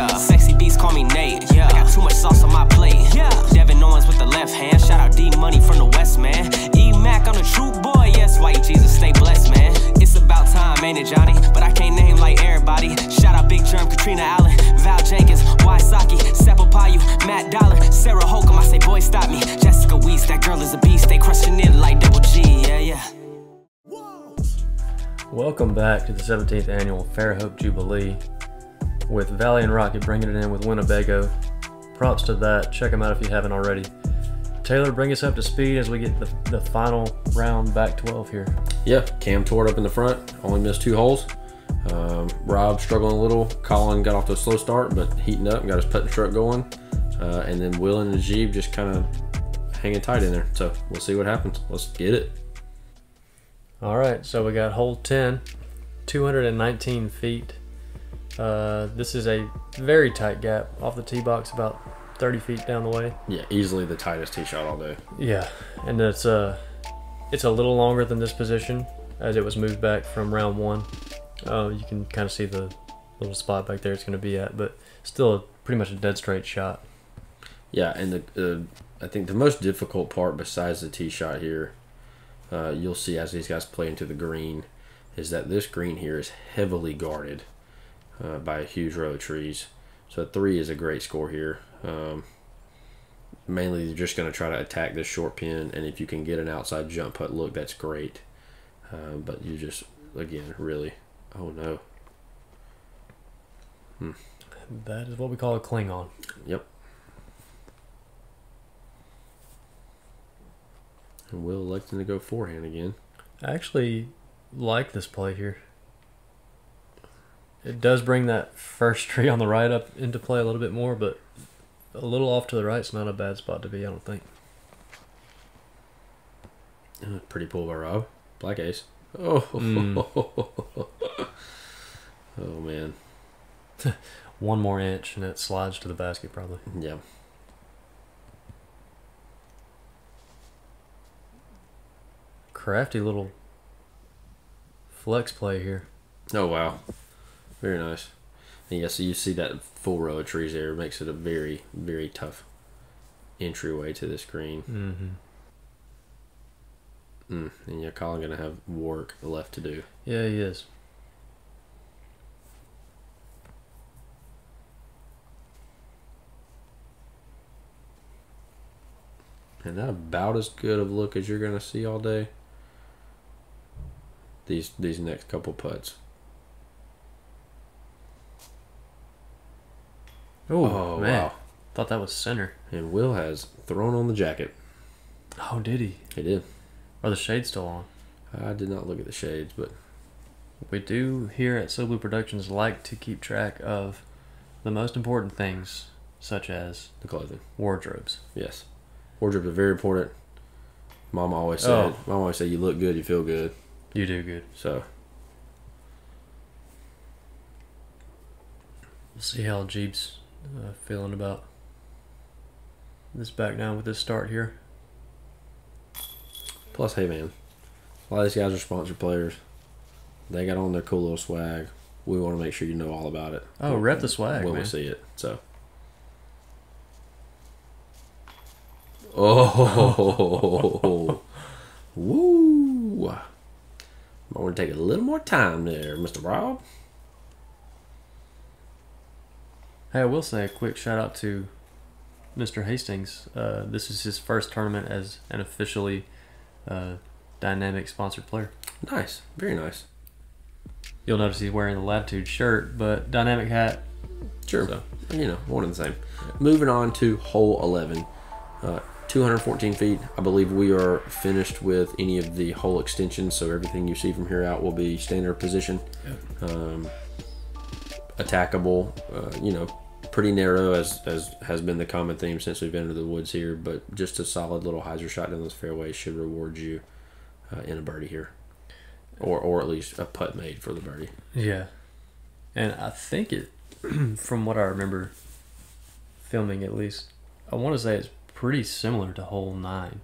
Yeah, sexy beats call me Nate. Yeah, I got too much sauce on my plate. Yeah, Devin Owens with the left hand. Shout out D Money from the West, man. E Mac, I'm the true boy. Yes, white Jesus, stay blessed, man. It's about time, ain't it, Johnny? But I can't name like everybody. Shout out Big Germ, Katrina Allen, Val Jenkins, Wysocki, Seppo Payu, Matt Dollar, Sarah Holcomb. I say, boy, stop me. Jessica Weiss, that girl is a beast. They crushing it like Double G. Yeah, yeah. Welcome back to the 17th annual Fairhope Jubilee with Valley and Rocket bringing it in with Winnebago. Props to that. Check them out if you haven't already. Taylor, bring us up to speed as we get the final round back 12 here. Yeah, Cam tore it up in the front. Only missed 2 holes. Rob struggling a little. Colin got off to a slow start, but heating up and got his putting truck going. And then Will and Najib just kind of hanging tight in there. So we'll see what happens. Let's get it. All right, so we got hole 10, 219 feet. This is a very tight gap off the tee box, about 30 feet down the way. Yeah, easily the tightest tee shot all day. Yeah, and it's a little longer than this position as it was moved back from round 1. You can kind of see the little spot back there it's going to be at, but still pretty much a dead straight shot. Yeah, and I think the most difficult part besides the tee shot here, you'll see as these guys play into the green, is that this green here is heavily guarded by a huge row of trees. So 3 is a great score here. Mainly you're just going to try to attack this short pin, and if you can get an outside jump putt look, that's great. But you just, again, really, oh no. That is what we call a Klingon. Yep. And Will electing to go forehand again. I actually like this play here. It does bring that first tree on the right up into play a little bit more, but a little off to the right is not a bad spot to be, I don't think. Pretty pull by Rob. Black ace. Oh, oh man. 1 more inch and it slides to the basket probably. Yeah. Crafty little flex play here. Oh wow. Very nice. And yeah, so you see that full row of trees there. It makes it a very, very tough entryway to this green. And yeah, Colin gonna have work left to do. Yeah, he is. And that about as good of a look as you're gonna see all day. These next couple putts. Oh man. Wow. Thought that was center. And Will has thrown on the jacket. Oh, did he? He did. Are the shades still on? I did not look at the shades, but We do here at So Blue Productions like to keep track of the most important things, such as the clothing. wardrobes. Yes. Wardrobes are very important. Mom always said, you look good, you feel good. You do good. So We'll see how Jeep's feeling about this back down with this start here. plus, hey man, a lot of these guys are sponsored players. They got on their cool little swag. We want to make sure you know all about it. Oh, rep the swag, when man. we see it. So, oh, woo! I want to take a little more time there, Mr. Rob. Hey, I will say a quick shout out to Mr. Hastings. This is his first tournament as an officially dynamic sponsored player. Nice, very nice. You'll notice he's wearing the Latitude shirt, but dynamic hat. Sure, So, you know, one and the same. Moving on to hole 11. 214 feet. I believe we are finished with any of the hole extensions, so everything you see from here out will be standard position. Attackable, you know, pretty narrow as has been the common theme since we've entered the woods here, but just a solid little hyzer shot down those fairways should reward you in a birdie here, or at least a putt made for the birdie. yeah. And I think it, from what I remember filming at least, I want to say it's pretty similar to hole 9.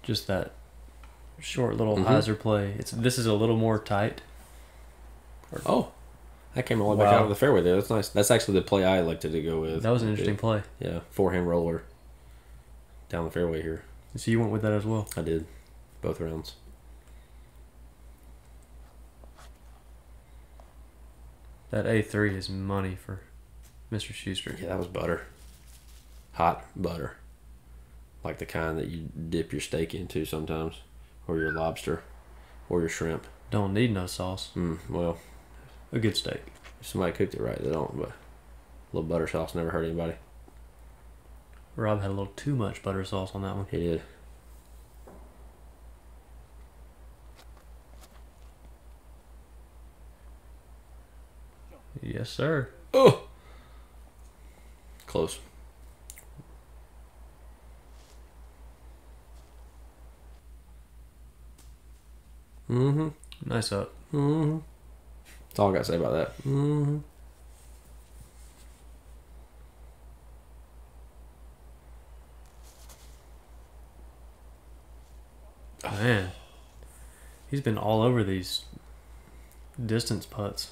Just that short little hyzer play. This is a little more tight. Oh, I came all the way back Wow. out of the fairway there. That's nice. That's actually the play I elected to go with. That was an interesting play. Yeah, forehand roller down the fairway here. So you went with that as well. I did both rounds. That A3 is money for Mr. Schusterick. Yeah, that was butter. Hot butter. Like the kind that you dip your steak into sometimes. Or your lobster. Or your shrimp. Don't need no sauce. Well, A good steak. if somebody cooked it right, they don't. But a little butter sauce never hurt anybody. Rob had a little too much butter sauce on that one. He did. Yes, sir. Oh! Close. Mm-hmm. Nice up. Mm-hmm. That's all I got to say about that. Mm-hmm. Man. He's been all over these distance putts.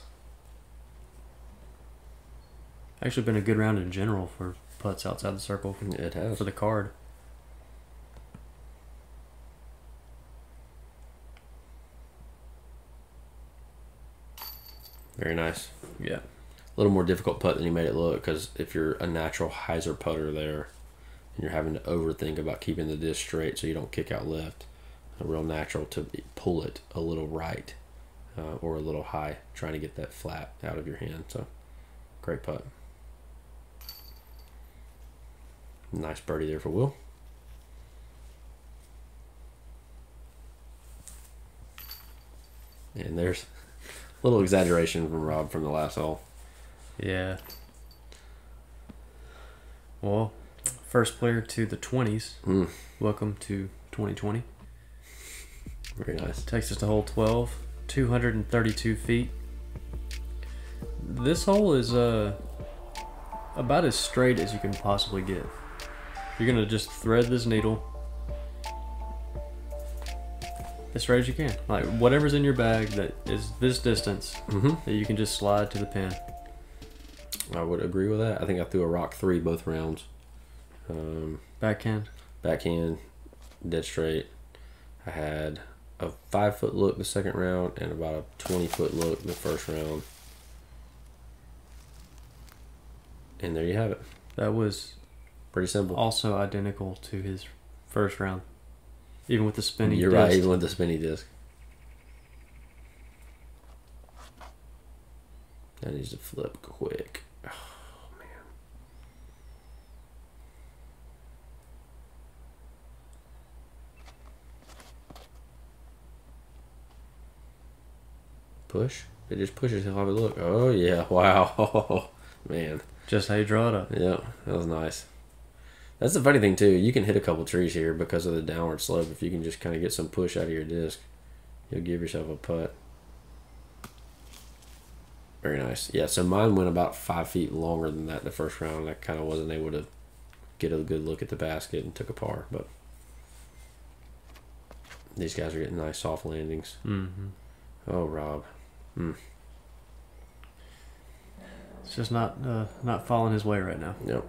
Actually been a good round in general for putts outside the circle It has. for the card. Very nice. Yeah. A little more difficult putt than you made it look, because if you're a natural hyzer putter there and you're having to overthink about keeping the disc straight so you don't kick out left, a real natural to pull it a little right or a little high, trying to get that flat out of your hand. So great putt. Nice birdie there for Will. And there's a little exaggeration from Rob from the last hole. Yeah. Well, first player to the 20s. Welcome to 2020. Very nice. Takes us to hole 12, 232 feet. This hole is about as straight as you can possibly get. You're going to just thread this needle as straight as you can. Like whatever's in your bag that is this distance that you can just slide to the pin. I would agree with that. I think I threw a rock 3 both rounds. Backhand. Backhand, dead straight. I had a 5-foot look the second round and about a 20-foot look the first round. And there you have it. That was Pretty simple. also identical to his first round. Even with the spinning You're disc. right, even with the spinny disc. That needs to flip quick. Oh, man. Push? It just pushes. Have a look. Oh, yeah. Wow. Man. Just how you draw it up. Yeah, that was nice. That's the funny thing, too. You can hit a couple trees here because of the downward slope. If you can just kind of get some push out of your disc, you'll give yourself a putt. Very nice. Yeah, so mine went about 5 feet longer than that in the first round. I kind of wasn't able to get a good look at the basket and took a par. But these guys are getting nice soft landings. Oh, Rob. It's just not falling his way right now. Yep.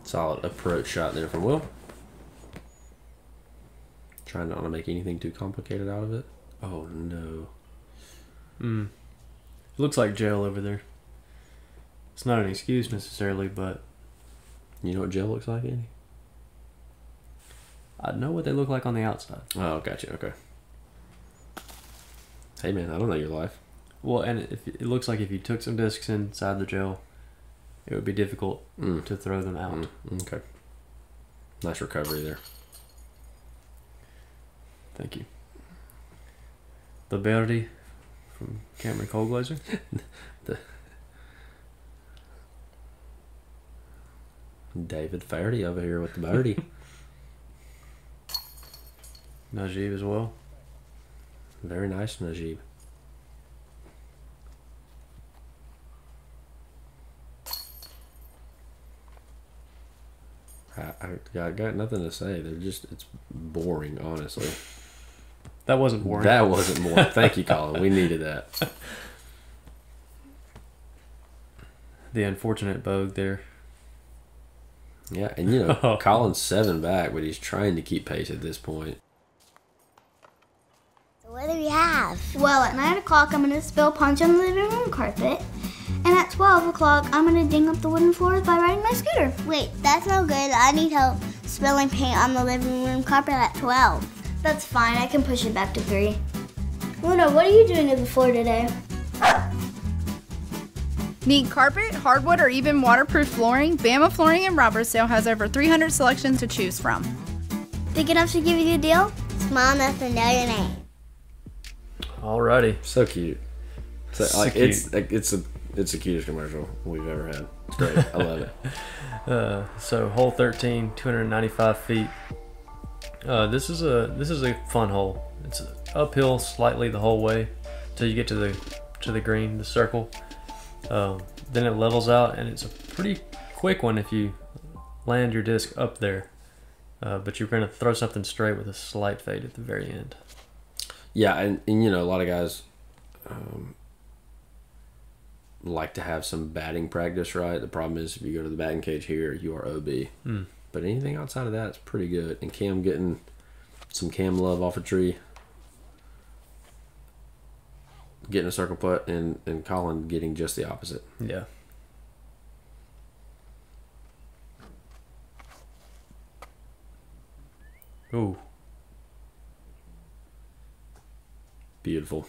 Solid approach shot there from Will. Trying not to make anything too complicated out of it. Oh no. It looks like jail over there. It's not an excuse necessarily, but You know what gel looks like, Andy? I know what they look like on the outside. Oh, gotcha. Okay. Hey man, I don't know your life. Well, and it looks like if you took some discs inside the gel, it would be difficult to throw them out. Okay. Nice recovery there. Thank you. Laborde from Cameron Colglazier. David Fairty over here with the birdie. Najib as well. Very nice, Najib. I got nothing to say. It's boring, honestly. That wasn't boring. That wasn't boring. Thank you, Colin. We needed that. The unfortunate bogue there. Yeah, and you know, Colin's 7 back, but he's trying to keep pace at this point. So what do we have? Well, at 9 o'clock, I'm going to spill punch on the living room carpet. And at 12 o'clock, I'm going to ding up the wooden floors by riding my scooter. Wait, that's no good. I need help spilling paint on the living room carpet at 12. That's fine. I can push it back to 3. Luna, what are you doing to the floor today? Need carpet, hardwood, or even waterproof flooring? Bama Flooring in Robertsdale has over 300 selections to choose from. Big enough to give you a deal? Small enough to know your name. Alrighty. So cute. So, So like, cute. it's the cutest commercial we've ever had. It's great. I love it. So hole 13, 295 feet. This is a fun hole. It's uphill slightly the whole way till you get to the green, the circle. Then it levels out, and it's a pretty quick one if you land your disc up there. But you're going to throw something straight with a slight fade at the very end. Yeah, and you know, a lot of guys like to have some batting practice, right? The problem is if you go to the batting cage here, you are OB. But anything outside of that, it's pretty good. And Cam getting some Cam love off a tree, getting a circle putt, and Colin getting just the opposite. Yeah. Ooh. Beautiful.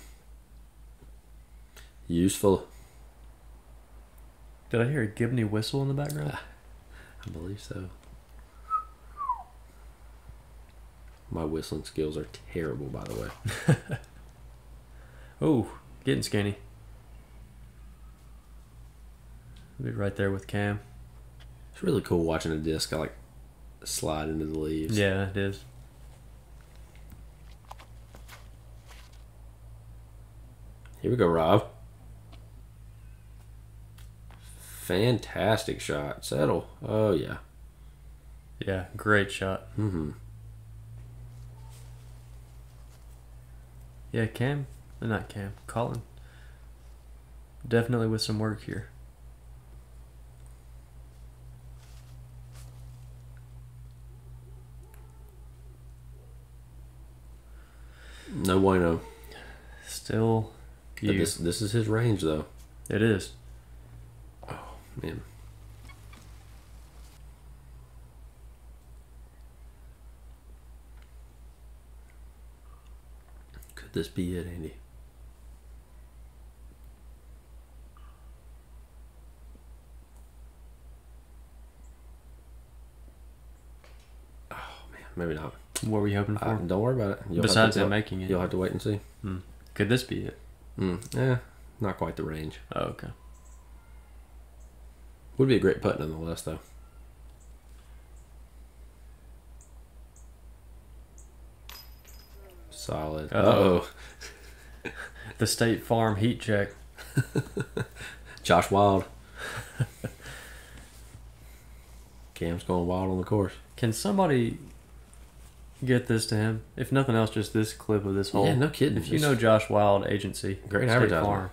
Useful. Did I hear a Gibney whistle in the background? I believe so. My whistling skills are terrible, by the way. Ooh, getting skinny. Be right there with Cam. It's really cool watching a disc like slide into the leaves. Yeah, it is. Here we go, Rob. Fantastic shot. Settle. Oh, yeah. Yeah, great shot. Yeah, Colin. Definitely with some work here. No bueno. Still But this is his range, though. It is. Oh, man. Could this be it, Andy? Oh, man. Maybe not. What were you hoping for? Don't worry about it. Besides him making it. You'll have to wait and see. Could this be it? Yeah, not quite the range. Oh, okay. Would be a great putt nonetheless, though. Solid. Uh-oh. The State Farm heat check. Josh Wild. Cam's going wild on the course. Can somebody get this to him? If nothing else, just this clip of this hole. Yeah, no kidding. If you know Josh Wild Agency, Great State advertisement. Farm,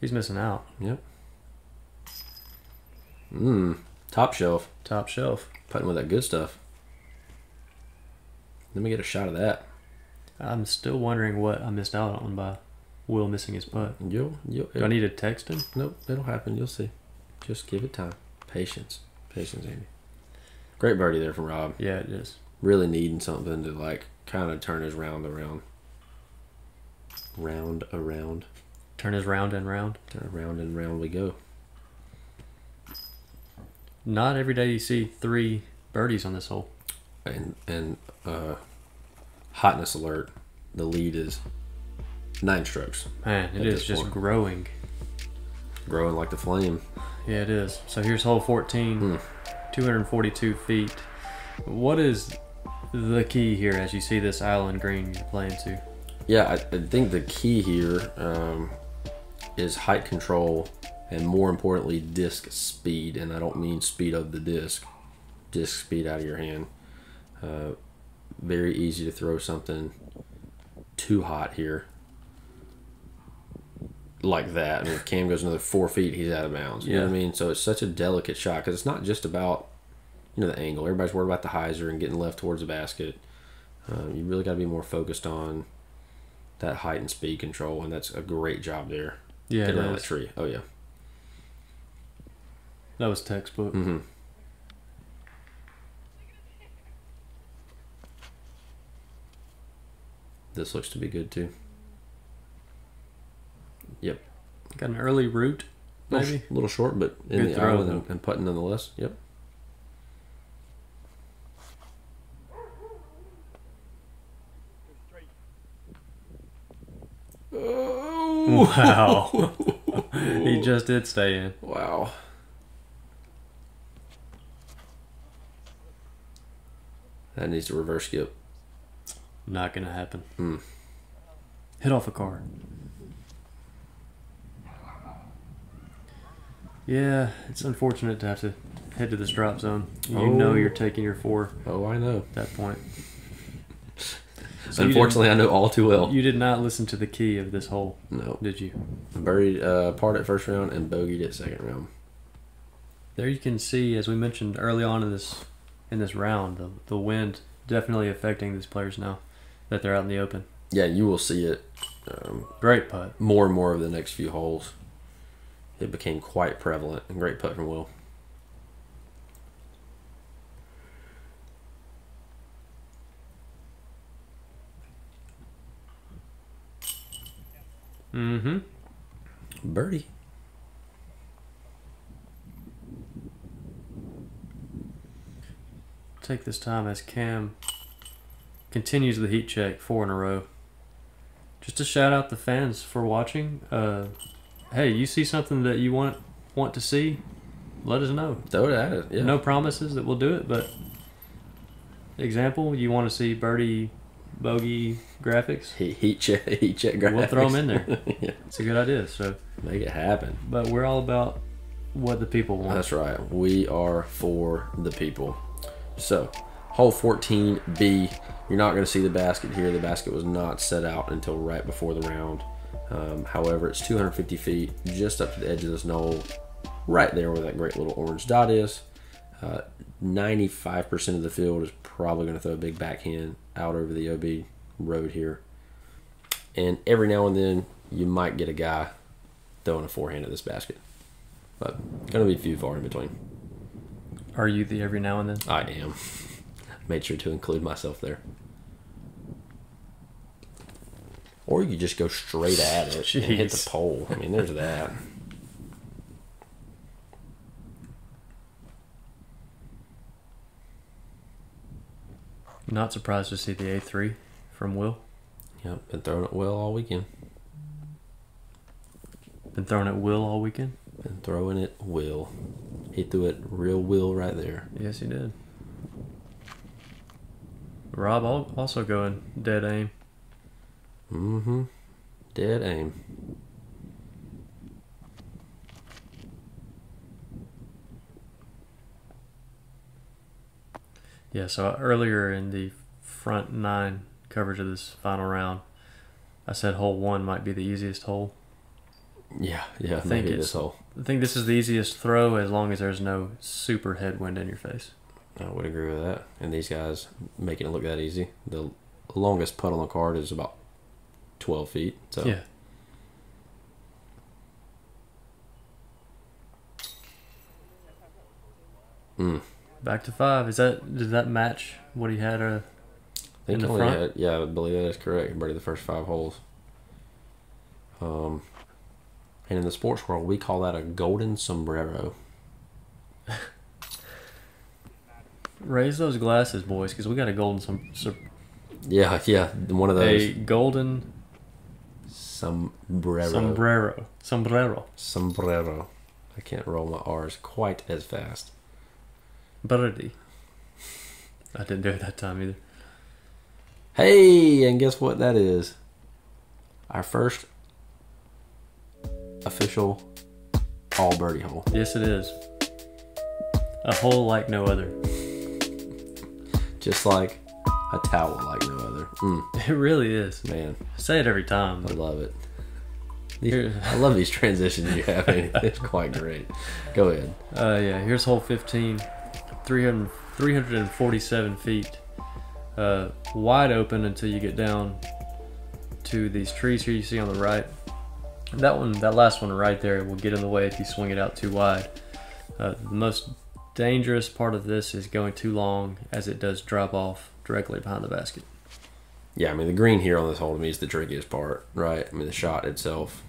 he's missing out. Yep. Top shelf. Top shelf. Putting with that good stuff. Let me get a shot of that. I'm still wondering what I missed out on by Will missing his putt. Do I need to text him? Nope, it'll happen. You'll see. Just give it time. Patience. Patience, Amy. Great birdie there from Rob. Yeah, it is. Really needing something to, like, kind of turn his round around. Round around. Turn his round and round. Turn around and round we go. Not every day you see 3 birdies on this hole. And hotness alert. The lead is 9 strokes. Man, it At is this just point. growing. Growing like the flame. Yeah, it is. So here's hole 14, 242 feet. What is the key here as you see this island green you're playing to? Yeah, I think the key here is height control and, more importantly, disc speed. And I don't mean speed of the disc. disc speed out of your hand. Very easy to throw something too hot here. Like that. I mean, if Cam goes another 4 feet, he's out of bounds. You know what I mean? So it's such a delicate shot because it's not just about, you know, the angle. Everybody's worried about the hyzer and getting left towards the basket. You really got to be more focused on that height and speed control, and that's a great job there. Yeah, get around that tree. Oh yeah, that was textbook. Mm-hmm. This looks to be good too. Yep. Got an early root, maybe. A little short, but in Good the throw, island and putting nonetheless. Yep. Oh. Wow. He just did stay in. Wow. That needs to reverse skip. Not gonna happen. Hit off a car. Yeah, it's unfortunate to have to head to this drop zone. You know you're taking your 4 Oh, I know. at that point. So Unfortunately, I know all too well. you did not listen to the key of this hole, No. did you? Buried part at first round and bogeyed at second round. There you can see, as we mentioned early on in this round, the wind definitely affecting these players now that they're out in the open. Yeah, you will see it Great putt. more and more over the next few holes. It became quite prevalent. And great putt from Will. Mm-hmm. Birdie. Take this time as Cam continues the heat check 4 in a row. Just to shout out the fans for watching. Hey, you see something that you want to see? Let us know. Throw it at it. Yeah. No promises that we'll do it, but example, you want to see birdie, bogey graphics? Heat check graphics. We'll throw them in there. Yeah. It's a good idea. So, Make it happen. but we're all about what the people want. That's right. We are for the people. So, hole 14B, you're not going to see the basket here. The basket was not set out until right before the round. However, it's 250 feet just up to the edge of this knoll, right there where that great little orange dot is. 95% of the field is probably going to throw a big backhand out over the OB road here. And every now and then, you might get a guy throwing a forehand at this basket. But going to be few far in between. Are you the every now and then? I am. Made sure to include myself there. Or you just go straight at it and hit the pole. I mean, there's that. Not surprised to see the A3 from Will. Yep, been throwing it well all weekend. Been throwing at Will all weekend. Been throwing it Will. He threw it real Will right there. Yes, he did. Rob also going dead aim. Mm-hmm. Dead aim. Yeah, so earlier in the front 9 coverage of this final round, I said hole 1 might be the easiest hole. Yeah, think maybe it's- this hole. I think this is the easiest throw as long as there's no super headwind in your face. I would agree with that. And these guys making it look that easy. The longest putt on the card is about 12 feet. So Yeah. Back to 5. Does that match what he had I think in the only front? had, yeah, I believe that is correct. Birdie the first 5 holes. And in the sports world, we call that a golden sombrero. Raise those glasses, boys, because we got a golden Yeah, one of those. a golden sombrero. sombrero. I can't roll my R's quite as fast. Birdie. I didn't do it that time either. Hey, and guess what that is? Our first official all birdie hole. Yes, it is. A hole like no other. Just like a towel like no other. It really is. Man, I say it every time. I love it. I love these transitions you have. It's quite great. Go ahead. Yeah, here's hole 15. 347 feet. Wide open until you get down to these trees here you see on the right. That last one right there will get in the way if you swing it out too wide. The most dangerous part of this is going too long, as it does drop off directly behind the basket. Yeah, I mean, the green here on this hole to me is the trickiest part, right? I mean, the shot itself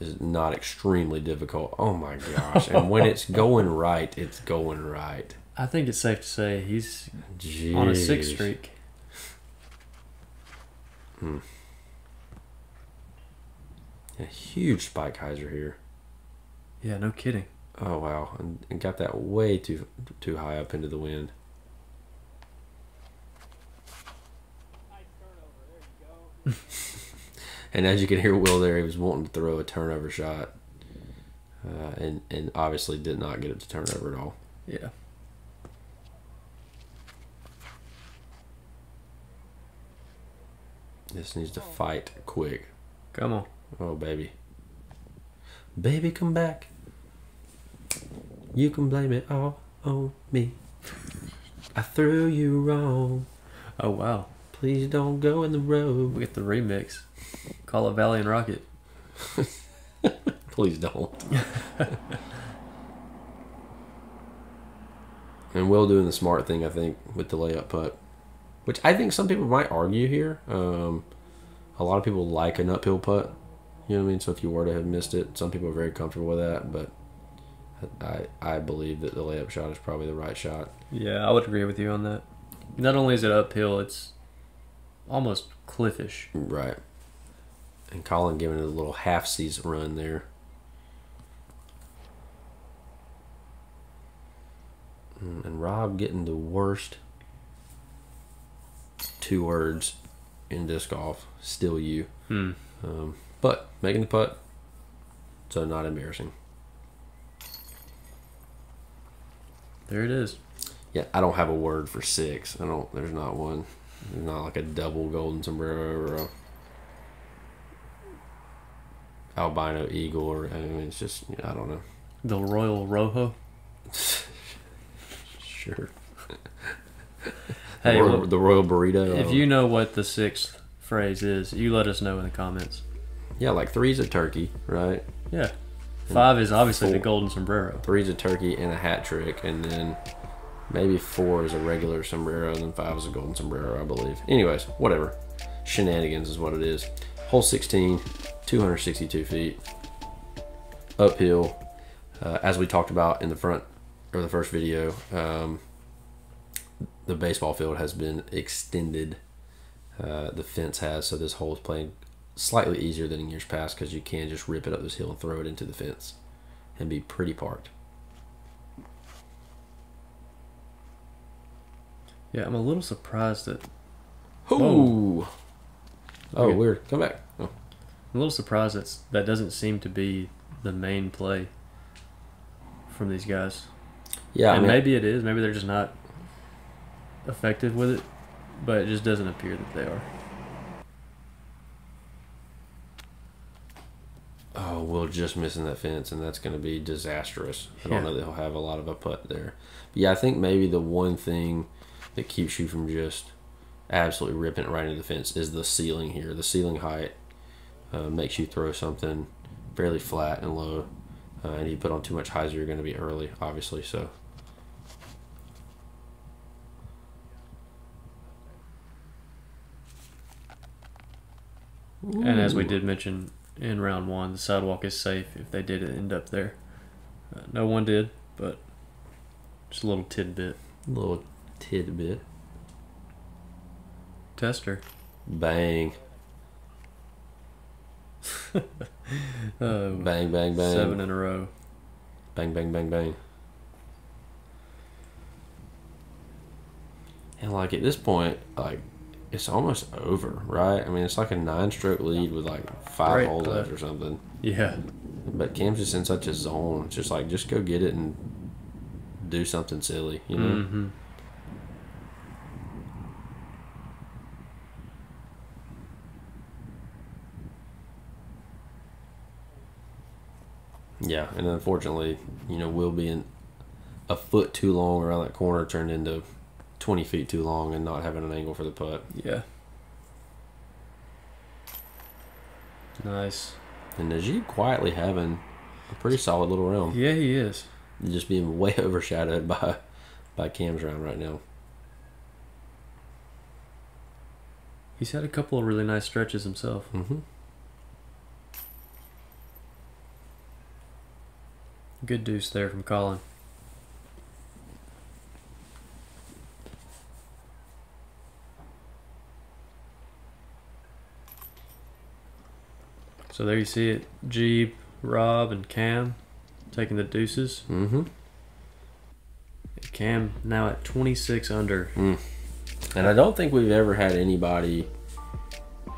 is not extremely difficult. Oh my gosh. And when it's going right, it's going right. I think it's safe to say he's Jeez. on a 6 streak. A huge spike hyzer here. Yeah, no kidding. Oh wow, and got that way too high up into the wind. And as you can hear Will there, he was wanting to throw a turnover shot, and obviously did not get it to turn over at all. Yeah. This needs to fight quick. Come on. Oh baby, baby, come back. You can blame it all on me. I threw you wrong. Oh wow. Please don't go in the road. We get the remix. Call it Valley and Rocket. Please don't. And Will doing the smart thing, I think, with the layup putt, which I think some people might argue here. A lot of people like an uphill putt. You know what I mean? So if you were to have missed it, some people are very comfortable with that. But I believe that the layup shot is probably the right shot. Yeah, I would agree with you on that. Not only is it uphill, it's almost cliffish. Right. And Colin giving it a little half-season run there. And Rob getting the worst 2 words in disc golf. Still you. But making the putt, so not embarrassing. There it is. Yeah, I don't have a word for 6. There's not one. There's not like a double golden sombrero or a albino eagle, or I mean, it's just, I don't know. The Royal Rojo. Sure. Hey, the Royal Burrito. If you know what the 6th phrase is, you let us know in the comments. Yeah, like 3's a turkey, right? Yeah. 5 is obviously 4, the golden sombrero. 3's a turkey and a hat trick, and then maybe 4 is a regular sombrero, and then 5 is a golden sombrero, I believe. Anyways, whatever. Shenanigans is what it is. Hole 16, 262 feet. Uphill. As we talked about in the front, or the first video, the baseball field has been extended. The fence has, so this hole is playing slightly easier than in years past because you can just rip it up this hill and throw it into the fence and be pretty parked. Yeah, I'm a little surprised that... Ooh! Oh, Okay. weird. Come back. Oh. I'm a little surprised that doesn't seem to be the main play from these guys. Yeah, And maybe it is. Maybe they're just not effective with it, but it just doesn't appear that they are. Oh, Will just missing that fence, and that's going to be disastrous. I don't know that he'll have a lot of a putt there. But yeah, I think maybe the one thing that keeps you from just absolutely ripping it right into the fence is the ceiling here. The ceiling height makes you throw something fairly flat and low. And you put on too much hyzer, you're going to be early, obviously. So, And as we did mention in round 1, the sidewalk is safe if they did end up there. No one did, but just a little tidbit. little tidbit. Tester. Bang. Bang, bang, bang. 7 in a row. Bang, bang, bang, bang. And like at this point, like it's almost over, right? I mean, it's like a 9-stroke lead with like 5 Great holes putt. left or something. Yeah. But Cam's just in such a zone. It's just like, just go get it and do something silly, you know? Mm-hmm. Yeah, and unfortunately, you know, Will being a foot too long around that corner turned into 20 feet too long and not having an angle for the putt. Yeah. Nice. And Najib quietly having a pretty solid little round. Yeah, he is. Just being way overshadowed by Cam's round right now. He's had a couple of really nice stretches himself. Mm-hmm. Good deuce there from Colin. So there you see it. Jeep, Rob, and Cam taking the deuces. Mm-hmm. Cam now at 26 under. And I don't think we've ever had anybody,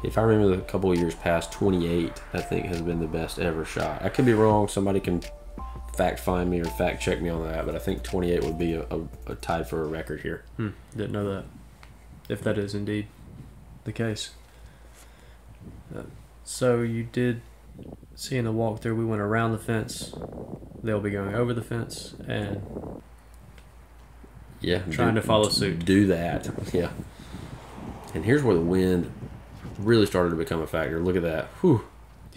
if I remember the couple of years past, 28, I think has been the best ever shot. I could be wrong. Somebody can fact find me or fact check me on that, but I think 28 would be a tied for a record here. Didn't know that. If that is indeed the case. So you did see in the walkthrough, we went around the fence. They'll be going over the fence and Yeah, trying to follow suit. Do that. Yeah. And here's where the wind really started to become a factor. Look at that. Whew.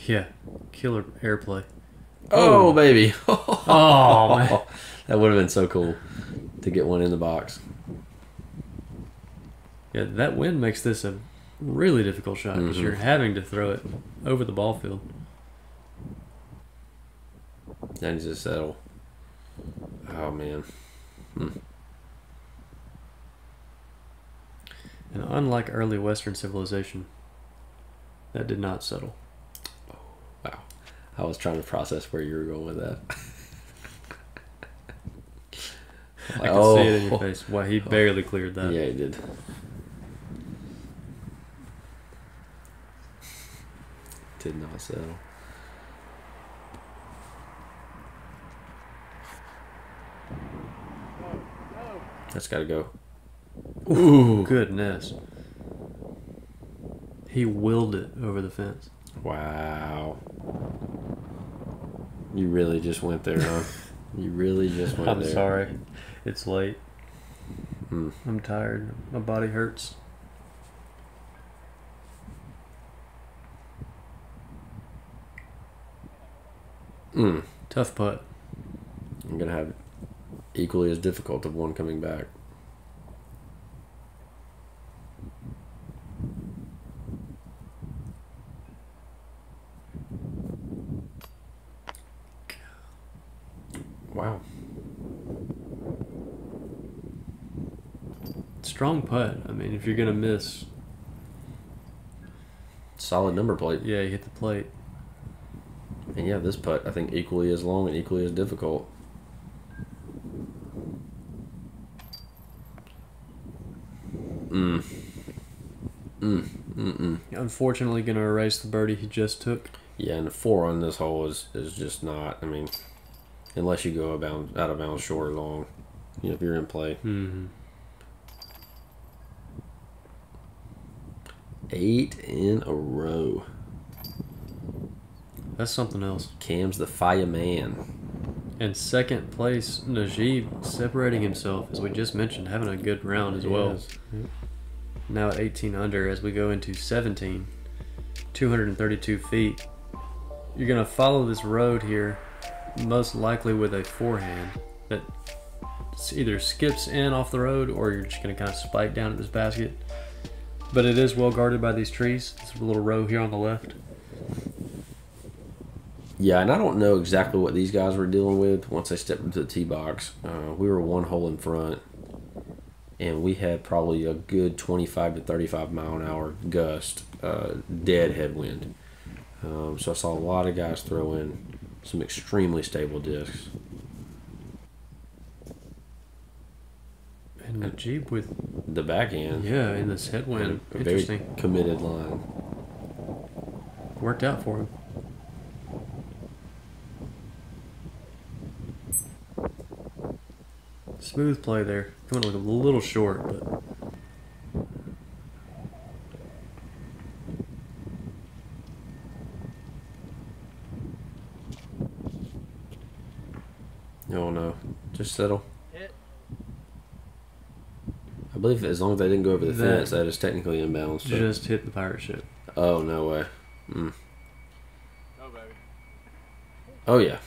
Yeah, killer airplay. Oh, baby. Oh, man. That would have been so cool to get one in the box. Yeah, that wind makes this a really difficult shot because you're having to throw it over the ball field. That needs to settle. Oh, man. And unlike early Western civilization, that did not settle. Wow. I was trying to process where you were going with that. I can see it in your face. Wow, he barely cleared that. Yeah, he did. Did not settle. That's got to go. Ooh, goodness. He willed it over the fence. Wow. You really just went there, huh? You really just went there. I'm sorry. It's late. I'm tired. My body hurts. Tough putt. I'm going to have equally as difficult of one coming back. Wow. Strong putt. I mean, if you're going to miss, Solid number plate. yeah, you hit the plate. And yeah, this putt, I think, equally as long and equally as difficult. Unfortunately, going to erase the birdie he just took. Yeah, and the 4 on this hole is just not, I mean, unless you go out of bounds short or long, you know, if you're in play. 8 in a row. That's something else. Cam's the fireman. And second place, Najib separating himself, as we just mentioned, having a good round as well. Yes. Now at 18 under as we go into 17, 232 feet. You're going to follow this road here, most likely with a forehand that either skips in off the road or you're just going to kind of spike down at this basket. But it is well guarded by these trees. This little row here on the left. Yeah, and I don't know exactly what these guys were dealing with once they stepped into the tee box. We were one hole in front, and we had probably a good 25 to 35 mile an hour gust, dead headwind. So I saw a lot of guys throw in some extremely stable discs. And Najib with, The backhand. yeah, in this headwind. A Interesting. very committed line. Worked out for him. Smooth play there. Coming to look a little short, but Just settle. I believe as long as they didn't go over the fence, that is technically inbounds. So. Just hit the pirate ship. Oh, no way. Oh, yeah.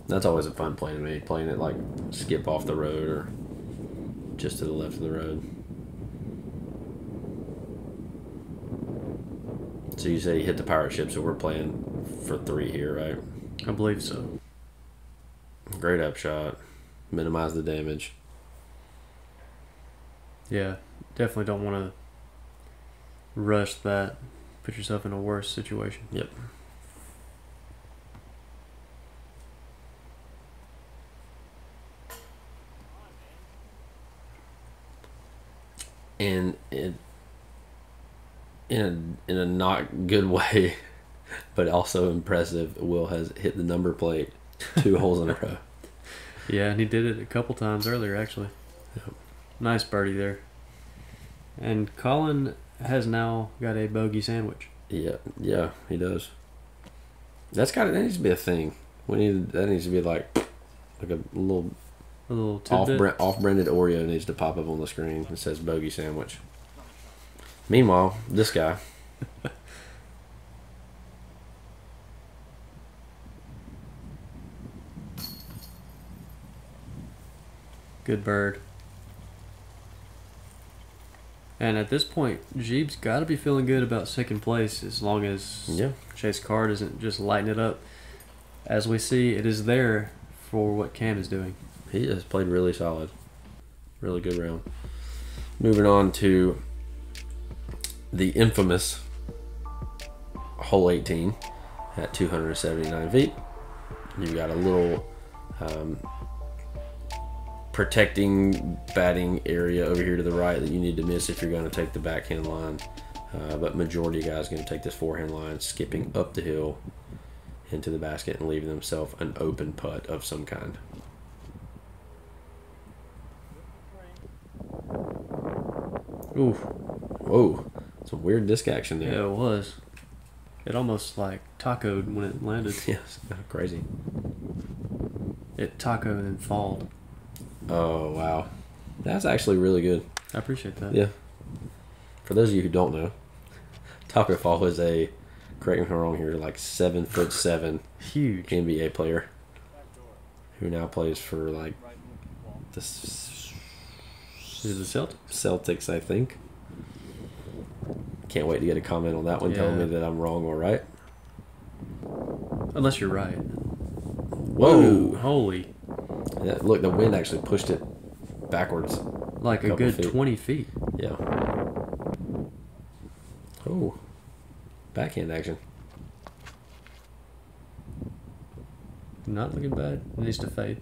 That's always a fun play to me, playing it like skip off the road or just to the left of the road. So you say you hit the pirate ship, so we're playing for 3 here, right? I believe so. Great upshot. Minimize the damage. Yeah, definitely don't want to rush that. Put yourself in a worse situation. Yep. And in a not good way, but also impressive, Will has hit the number plate 2 holes in a row. Yeah, and he did it a couple times earlier, actually. Yep. Nice birdie there. And Colin has now got a bogey sandwich. Yeah, he does. That needs to be a thing. That needs to be like a little tidbit. off-branded Oreo needs to pop up on the screen. It says bogey sandwich. Meanwhile, this guy. Good bird. And at this point, Jeeb's got to be feeling good about second place as long as Chase Card isn't just lighting it up. As we see, it is there for what Cam is doing. He has played really solid. Really good round. Moving on to the infamous hole 18 at 279 feet. You've got a little protecting batting area over here to the right that you need to miss if you're going to take the backhand line. But majority of guys are going to take this forehand line, skipping up the hill into the basket and leaving themselves an open putt of some kind. Ooh. Whoa. Some weird disc action there. Yeah, it was. It almost like tacoed when it landed. Yeah, it's kind of crazy. It tacoed and then falled. Oh, wow. That's actually really good. I appreciate that. Yeah. For those of you who don't know, Taco Fall is a, correct me if I'm wrong here, like 7'7" huge NBA player who now plays for like the Celtics, I think. Can't wait to get a comment on that one telling me that I'm wrong or right. Unless you're right. Whoa. Holy. Yeah, look, the wind actually pushed it backwards. Like a good 20 feet. Yeah. Oh. Backhand action. Not looking bad. It needs to fade.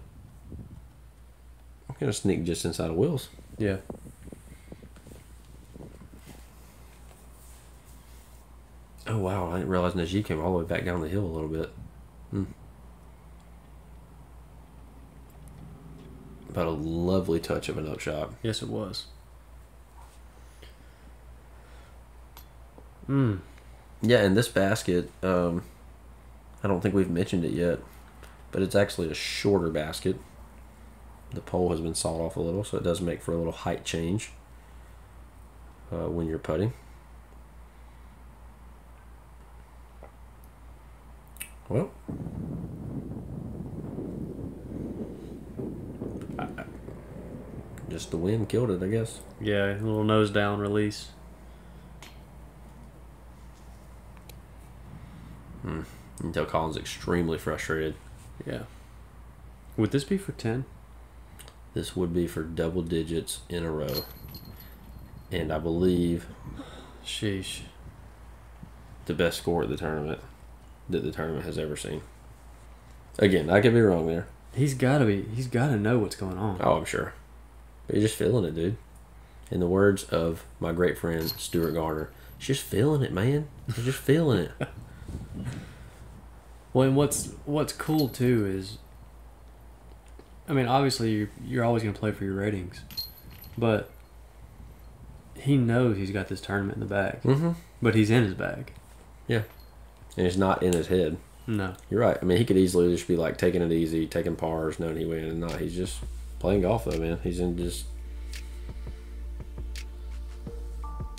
I'm going to sneak just inside of Will's. Yeah. Oh, wow. I didn't realize Najee came all the way back down the hill a little bit. But a lovely touch of an upshot. Yes, it was. Yeah, and this basket, I don't think we've mentioned it yet, but it's actually a shorter basket. The pole has been sawed off a little, so it does make for a little height change when you're putting. Well, just the wind killed it, I guess. Yeah, a little nose down release. You can tell Colin's extremely frustrated. Yeah. Would this be for 10? This would be for double digits in a row. And I believe Sheesh. the best score at the tournament that the tournament has ever seen. Again, I could be wrong there. He's got to know what's going on. Oh, I'm sure. But you're just feeling it, dude. In the words of my great friend Stuart Garner, he's just feeling it, man. He's just feeling it. Well, and what's cool too is, I mean, obviously you're always going to play for your ratings, but he knows he's got this tournament in the bag. Mm-hmm. But he's in his bag. Yeah. And it's not in his head. No. You're right. I mean, he could easily just be like taking it easy, taking pars, knowing he win, and not. He's just playing golf though, man. He's in just.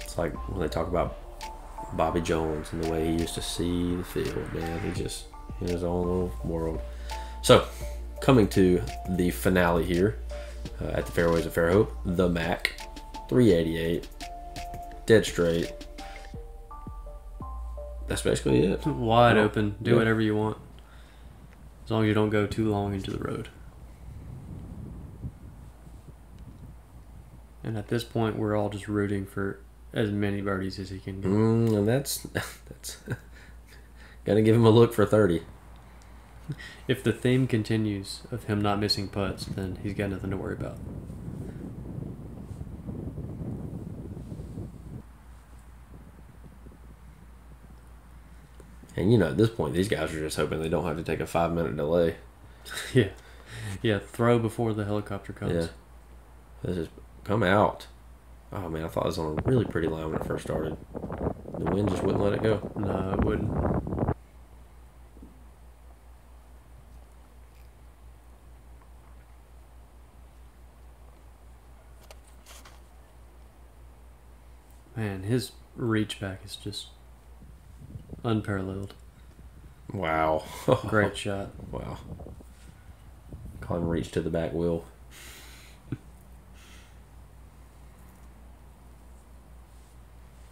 It's like when they talk about Bobby Jones and the way he used to see the field, man. He just in his own little world. So, coming to the finale here at the fairways of Fairhope, the Mac, 388, dead straight. That's basically it. Wide open. Do whatever you want. As long as you don't go too long into the road. And at this point, we're all just rooting for as many birdies as he can get. And that's gotta give him a look for 30. If the theme continues of him not missing putts, then he's got nothing to worry about. And you know, at this point, these guys are just hoping they don't have to take a 5-minute delay. Yeah. Yeah, throw before the helicopter comes. Yeah. This is come out. Oh man, I thought it was on a really pretty line when it first started. The wind just wouldn't let it go. No, it wouldn't. Man, his reach back is just unparalleled. Wow. Great shot. Wow. Call him reach to the back wheel.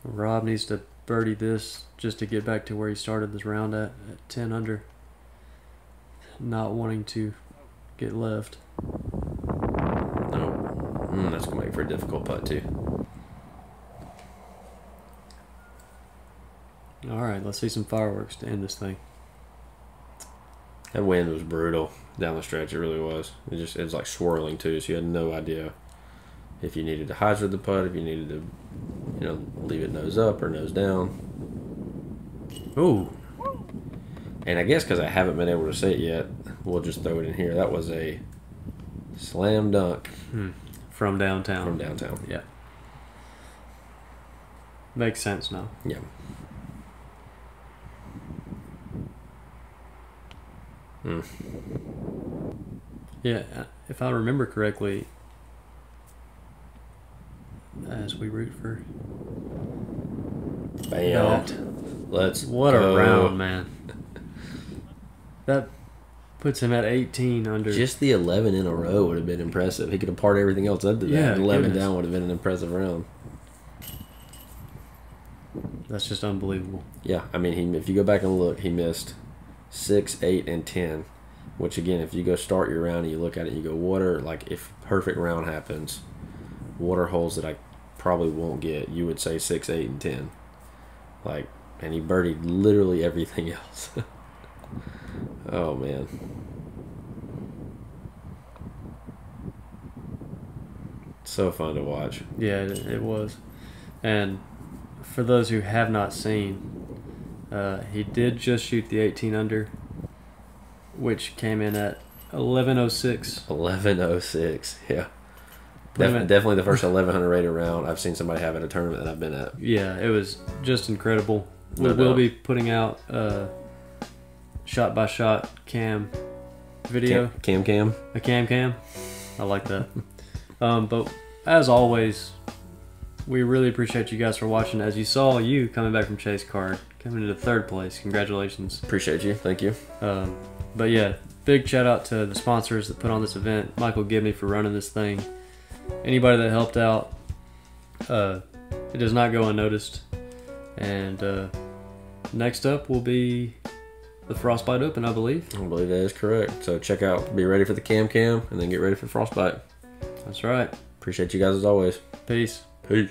Rob needs to birdie this just to get back to where he started this round at 10 under. Not wanting to get left. No. That's going to make for a difficult putt, too. All right, let's see some fireworks to end this thing. That wind was brutal down the stretch. It really was. It was like swirling, too, so you had no idea if you needed to hyzer the putt, if you needed to, you know, leave it nose up or nose down. Ooh. And I guess because I haven't been able to see it yet, we'll just throw it in here. That was a slam dunk. From downtown. From downtown. Yeah. Makes sense now. Yeah. Yeah, if I remember correctly, as we root for Bam. that. Let's What go. a round, man. That puts him at 18 under. Just the 11 in a row would have been impressive. He could have parred everything else up to that. Yeah, 11 goodness. down would have been an impressive round. That's just unbelievable. Yeah, I mean, if you go back and look, he missed 6, 8, and 10. Which, again, if you go start your round and you look at it, you go, what are, like, if perfect round happens, what are holes that I probably won't get? You would say 6, 8, and 10. Like, and he birdied literally everything else. Oh, man. So fun to watch. Yeah, it was. And for those who have not seen, he did just shoot the 18 under, which came in at 11:06. 11:06, yeah. Put him at- Definitely the first 1100 rated round I've seen somebody have at a tournament that I've been at. Yeah, it was just incredible. No We'll doubt. be putting out shot by shot cam video. Cam. A cam. I like that. But as always, we really appreciate you guys for watching. As you saw, you coming back from Chase Card, coming into third place. Congratulations. Appreciate you. Thank you. But yeah, big shout out to the sponsors that put on this event. Michael Gibney for running this thing. Anybody that helped out, it does not go unnoticed. And next up will be the Frostbite Open, I believe. I believe that is correct. So check out, be ready for the cam, and then get ready for Frostbite. That's right. Appreciate you guys as always. Peace. Peace.